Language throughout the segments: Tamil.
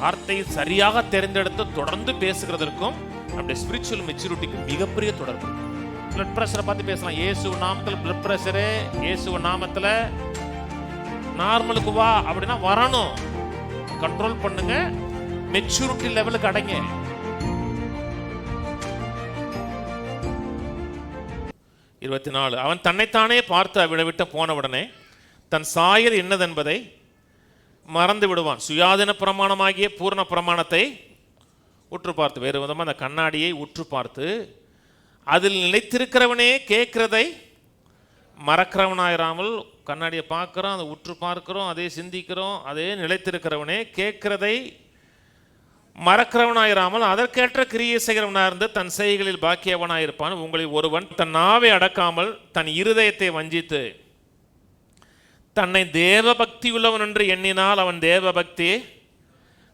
வார்த்தையை சரியாக தேர்ந்தெடுத்து தொடர்ந்து பேசுகிறதற்கும் நம்முடைய ஸ்பிரிச்சுவல் மெச்சூரிட்டிக்கு மிகப்பெரிய தொடர்பு. பிளட் பிரஷரை பார்த்து பேசலாம். இயேசு நாமத்தில் பிளட் பிரஷரு, இயேசு நாமத்தில் நார்மலுக்கு வா அப்படின்னா வரணும். கண்ட்ரோல் பண்ணுங்க, மெச்சூரிட்டி லெவலுக்கு அடைங்க. அவன் தன்னைத்தானே பார்த்து அவிட விட்டு போன உடனே தன் சாயல் என்னதென்பதை மறந்து விடுவான். சுயாதீன பிரமாணமாகிய பூர்ண பிரமாணத்தை உற்று பார்த்து, வேறு விதமாக அந்த கண்ணாடியை உற்று பார்த்து அதில் நிலைத்திருக்கிறவனே கேட்கிறதை மறக்கிறவனாயிராமல், கண்ணாடியை பார்க்குறோம், அதை உற்று பார்க்கிறோம், அதே சிந்திக்கிறோம், அதே நிலைத்திருக்கிறவனே கேட்கிறதை மறக்கிறவனாயிராமல் அதற்கேற்ற கிரியை செய்கிறவனாக இருந்து தன் செய்களில் பாக்கியவனாயிருப்பான். உங்களில் ஒருவன் தன் நாவை அடக்காமல் தன் இருதயத்தை வஞ்சித்து தன்னை தேவ பக்தி உள்ளவன் என்று எண்ணினால் அவன் தேவ பக்தி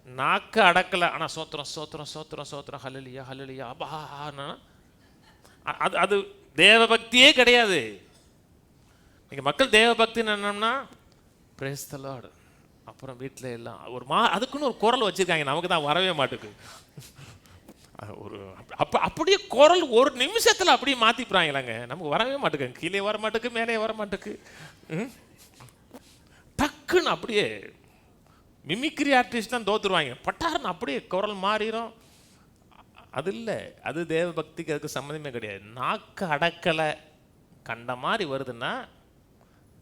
நாக்க அடக்கலை. ஆனால் சோத்திரம் சோத்திரம் சோத்திரம் சோத்திரம் ஹல்லேலூயா ஹல்லேலூயா அபான்னா அது தேவ பக்தியே கிடையாது. நீங்கள் மக்கள் தேவ பக்தின்னு என்னன்னா பிரேஸ் தி லார்ட், அப்புறம் வீட்டில் எல்லாம் ஒரு அதுக்குன்னு ஒரு குரல் வச்சுருக்காங்க, நமக்கு தான் வரவே மாட்டுக்கு. ஒரு அப்படியே குரல் ஒரு நிமிஷத்தில் அப்படியே மாற்றிப்புறாங்களாங்க, நமக்கு வரவே மாட்டுக்கு. கீழே வர மாட்டுக்கு, மேலே வர மாட்டுக்கு. டக்குன்னு அப்படியே மிமிக்ரி ஆர்டிஸ்ட் தான் தோத்துருவாங்க. பட்டாருன்னு அப்படியே குரல் மாறிடும். அது இல்லை, அது தேவ பக்திக்கு அதுக்கு சம்மந்தமே கிடையாது. நாக்கு அடக்கலை கண்ட மாதிரி வருதுன்னா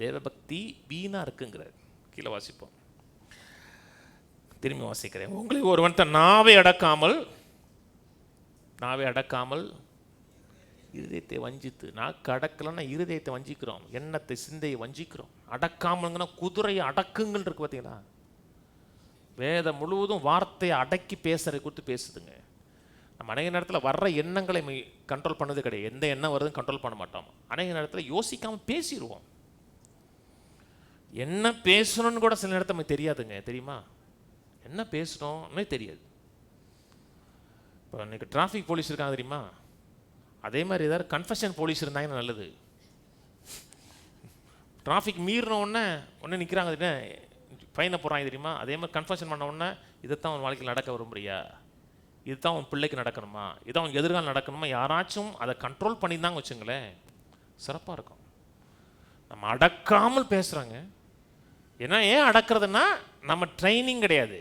தேவ பக்தி வீணாக இருக்குங்கிறார். கீழே வாசிப்போம், திரும்பி வாசிக்கிறேன். உங்களை ஒருவன் தன் நாவை அடக்காமல் இருதயத்தை வஞ்சித்து, நாக்கு அடக்கலைன்னா இருதயத்தை வஞ்சிக்கிறோம், எண்ணத்தை சிந்தையை வஞ்சிக்கிறோம். அடக்காமல்ங்கன்னா குதிரையை அடக்குங்கள் இருக்கு பார்த்தீங்களா. வேதம் முழுவதும் வார்த்தையை அடக்கி பேசுறதை குறித்து பேசுதுங்க. நம்ம அநேக நேரத்தில் வர்ற எண்ணங்களை கண்ட்ரோல் பண்ணது கிடையாது. எந்த எண்ணம் வருதுன்னு கண்ட்ரோல் பண்ண மாட்டோம். அநேக நேரத்தில் யோசிக்காமல் பேசிடுவோம். என்ன பேசணும்னு கூட சில நேரத்தில் நமக்கு தெரியாதுங்க, தெரியுமா? என்ன பேசணும்னே தெரியாது. இப்போ இன்னைக்கு டிராஃபிக் போலீஸ் இருக்காங்க தெரியுமா, அதே மாதிரி ஏதாவது கன்ஃபெஷன் போலீஸ் இருந்தாங்கன்னா நல்லது. டிராஃபிக் மீறின உடனே நிற்கிறாங்க, ஃபைனை போடுறாங்க தெரியுமா, அதே மாதிரி கன்ஃபெஷன் பண்ண உடனே இதைத்தான் அவன் வாழ்க்கையில் நடக்க விரும்புறியா, இதுதான் அவன் பிள்ளைக்கு நடக்கணுமா, இதான் அவன் எதிர்காலம் நடக்கணுமா, யாராச்சும் அதை கண்ட்ரோல் பண்ணியிருந்தாங்க வச்சுங்களேன், சிறப்பாக இருக்கும். நம்ம அடக்காமல் பேசுகிறாங்க. ஏன்னா ஏன் அடக்கிறதுனா நம்ம ட்ரைனிங் கிடையாது.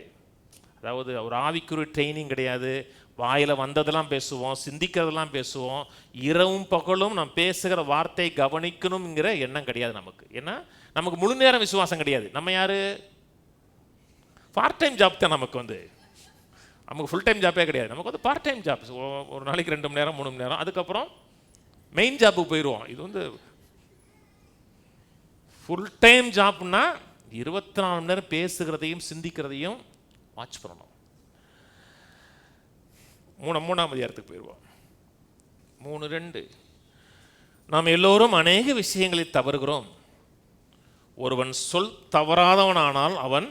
அதாவது ஒரு ஆவிக்குரிய ட்ரைனிங் கிடையாது. வாயில் வந்ததெல்லாம் பேசுவோம், சிந்திக்கிறதெல்லாம் பேசுவோம். இரவும் பகலும் நம்ம பேசுகிற வார்த்தையை கவனிக்கணுங்கிற எண்ணம் கிடையாது நமக்கு. ஏன்னா நமக்கு முழு நேரம் விசுவாசம் கிடையாது. நம்ம யார்? பார்ட் டைம் ஜாப் தான் நமக்கு நமக்கு ஃபுல் டைம் ஜாப்பே கிடையாது. நமக்கு பார்ட் டைம் ஜாப், ஒரு நாளைக்கு 2 மணி நேரம் 3 மணி நேரம், அதுக்கப்புறம் மெயின் ஜாப்புக்கு போயிடுவோம். இது ஃபுல் டைம் ஜாப்னா 24 மணி நேரம் பேசுகிறதையும் சிந்திக்கிறதையும் வாட்ச் பண்ணணும். 3ஆம் அதிகாரத்துக்கு போயிடுவோம். 3:2 நாம் எல்லோரும் அநேக விஷயங்களில் தவறுகிறோம். ஒருவன் சொல் தவறாதவனானால் அவன்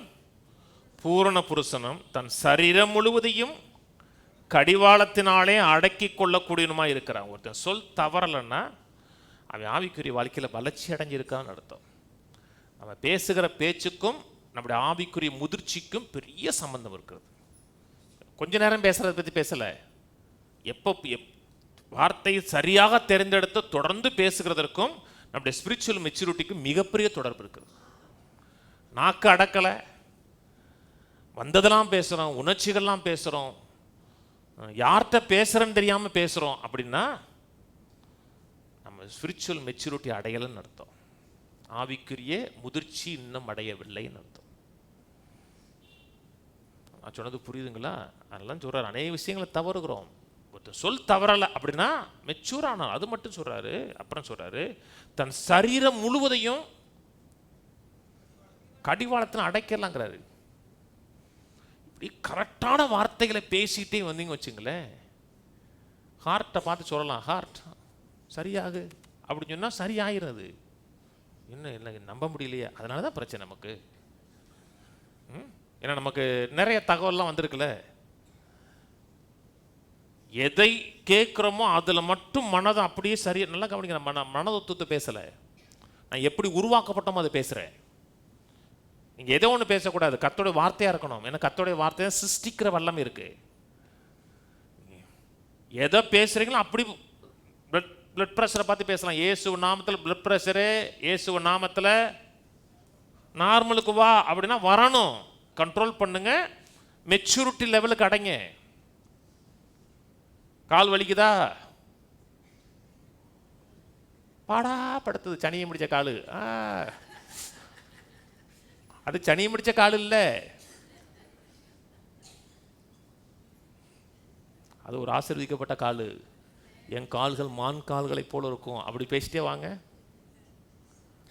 பூரண புருஷனும் தன் சரீரம் முழுவதையும் கடிவாளத்தினாலே அடக்கி கொள்ளக்கூடியனுமா இருக்கிறான். ஒருத்தன் சொல் தவறலைன்னா அவன் ஆவிக்குரிய வாழ்க்கையில் வளர்ச்சி அடைஞ்சிருக்கான்னு அர்த்தம். நம்ம பேசுகிற பேச்சுக்கும் நம்முடைய ஆவிக்குரிய முதிர்ச்சிக்கும் பெரிய சம்பந்தம் இருக்கிறது. கொஞ்ச நேரம் பேசுகிறத பற்றி பேசலை, எப்போ வார்த்தையை சரியாக தேர்ந்தெடுத்து தொடர்ந்து பேசுகிறதற்கும் நம்முடைய ஸ்பிரிச்சுவல் மெச்சூரிட்டிக்கும் மிகப்பெரிய தொடர்பு இருக்குது. நாக்கு அடக்கலை, வந்ததெல்லாம் பேசுகிறோம், உணர்ச்சிகள்லாம் பேசுகிறோம், யார்கிட்ட பேசுகிறேன்னு தெரியாமல் பேசுகிறோம் அப்படின்னா நம்ம ஸ்பிரிச்சுவல் மெச்சூரிட்டி அடையலைன்னு அர்த்தம். ஆவிக்குரிய முதிர்ச்சி இன்னும் அடையவில்லைன்னு அர்த்தம். நான் சொன்னது புரியுதுங்களா? அதெல்லாம் சொல்கிறார், அநேக விஷயங்களை தவறுகிறோம். ஒருத்தர் சொல் தவறலை அப்படின்னா மெச்சூர் ஆனால் அது மட்டும் சொல்கிறாரு. அப்புறம் சொல்கிறாரு, தன் சரீரம் முழுவதையும் கடிவாளத்தில் அடைக்கலாங்கிறாரு. இப்படி கரெக்டான வார்த்தைகளை பேசிகிட்டே வந்தீங்க வச்சுங்களேன், ஹார்ட்டை பார்த்து சொல்லலாம், ஹார்ட் சரியாகு அப்படின்னு சொன்னால் சரியாகிறது. இன்னும் இல்லை, நம்ப முடியலையே. அதனால தான் பிரச்சனை நமக்கு. ஏன்னா நமக்கு நிறைய தகவல்லாம் வந்திருக்குல்ல. எதை கேட்குறோமோ அதில் மட்டும் மனதை அப்படியே சரியாக நல்லா கவனிக்கிறேன். மனதத்துவத்தை பேசலை, நான் எப்படி உருவாக்கப்பட்டோமோ அதை பேசுகிறேன். நீங்கள் ஏதோ ஒன்று பேசக்கூடாது, கர்த்தருடைய வார்த்தையாக இருக்கணும். ஏன்னா கர்த்தருடைய வார்த்தையை சிருஷ்டிக்கிற வல்லம் இருக்கு. எதை பேசுறீங்களோ அப்படி பிளட் ப்ரெஷரை பார்த்து பேசலாம். இயேசு நாமத்தில் பிளட் ப்ரெஷரு இயேசு நாமத்தில் நார்மலுக்கு வா அப்படின்னா வரணும். கண்ட்ரோல் பண்ணுங்க, மெச்சூரிட்டி லெவலுக்கு அடைங்க. கால் வலிக்குதா, பாடா படுத்துது, சனியை முடிச்ச காலு. அது சனியை முடிச்ச கால் இல்லை, அது ஒரு ஆசீர்வதிக்கப்பட்ட காலு. என் கால்கள் மான் கால்களை போல இருக்கும், அப்படி பேசிட்டே வாங்க.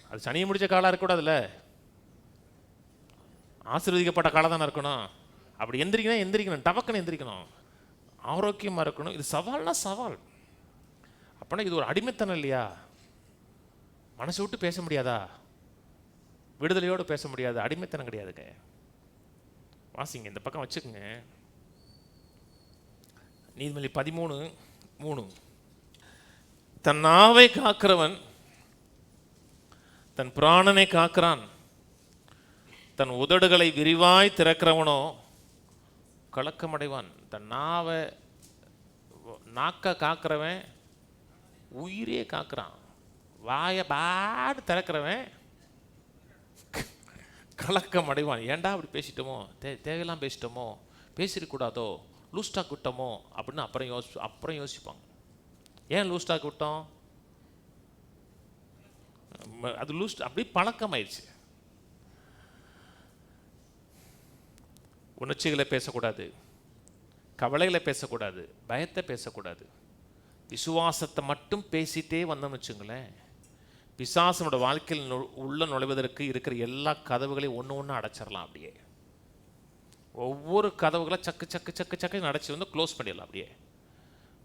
அது சனியை முடிச்ச காலாக இருக்கக்கூடாதுல்ல, ஆசீர்வதிக்கப்பட்ட காலம் தானே இருக்கணும். அப்படி எந்திரிக்கணும், டபக்குன்னு எந்திரிக்கணும், ஆரோக்கியமாக இருக்கணும். இது சவால்னா சவால். அப்படின்னா இது ஒரு அடிமைத்தனம் இல்லையா? மனசு விட்டு பேச முடியாதா? விடுதலையோடு பேச முடியாது, அடிமைத்தனம் கிடையாதுங்க. வாசிங்க, இந்த பக்கம் வச்சுக்கோங்க. நீதிமொழி 13:3. தன் நாவை காக்கிறவன் தன் பிராணனை காக்கிறான், தன் உதடுகளை விரிவாய் திறக்கிறவனோ கலக்கமடைவான். தன் நாக்க காக்கிறவன் உயிரே காக்கிறான், வாயை பாடு திறக்கிறவன் கலக்கம் அடைவான். ஏன்டா அப்படி பேசிட்டோமோ, தேவையெல்லாம் பேசிட்டோமோ, பேசிடக்கூடாதோ, லூஸ் ஸ்டாக் விட்டோமோ அப்படின்னு அப்புறம் யோசிப்பாங்க. ஏன் லூஸ் ஸ்டாக் விட்டோம்? அது லூஸ் அப்படி பழக்கமாயிடுச்சு. உணர்ச்சிகளை பேசக்கூடாது, கவலைகளை பேசக்கூடாது, பயத்தை பேசக்கூடாது. விசுவாசத்தை மட்டும் பேசிட்டே வந்தோம்னு வச்சுங்களேன், பிசாசனோட வாழ்க்கையில் உள்ள நுழைவதற்கு இருக்கிற எல்லா கதவுகளையும் ஒன்று ஒன்று அடைச்சிடலாம். அப்படியே ஒவ்வொரு கதவுகளை சக்கு சக்கு சக்கு சக்கு அடைச்சி வந்து க்ளோஸ் பண்ணிடலாம். அப்படியே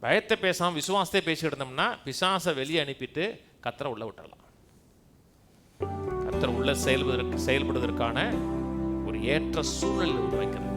பயத்தை பேசாமல் விசுவாசத்தை பேசிட்டு இருந்தோம்னா பிசாசை வெளியே அனுப்பிட்டு கர்த்தரை உள்ள விட்டுடலாம். கர்த்தர் உள்ள செயல்படுவதற்கான ஒரு ஏற்ற சூழ்நிலை உருவாக்கிறது.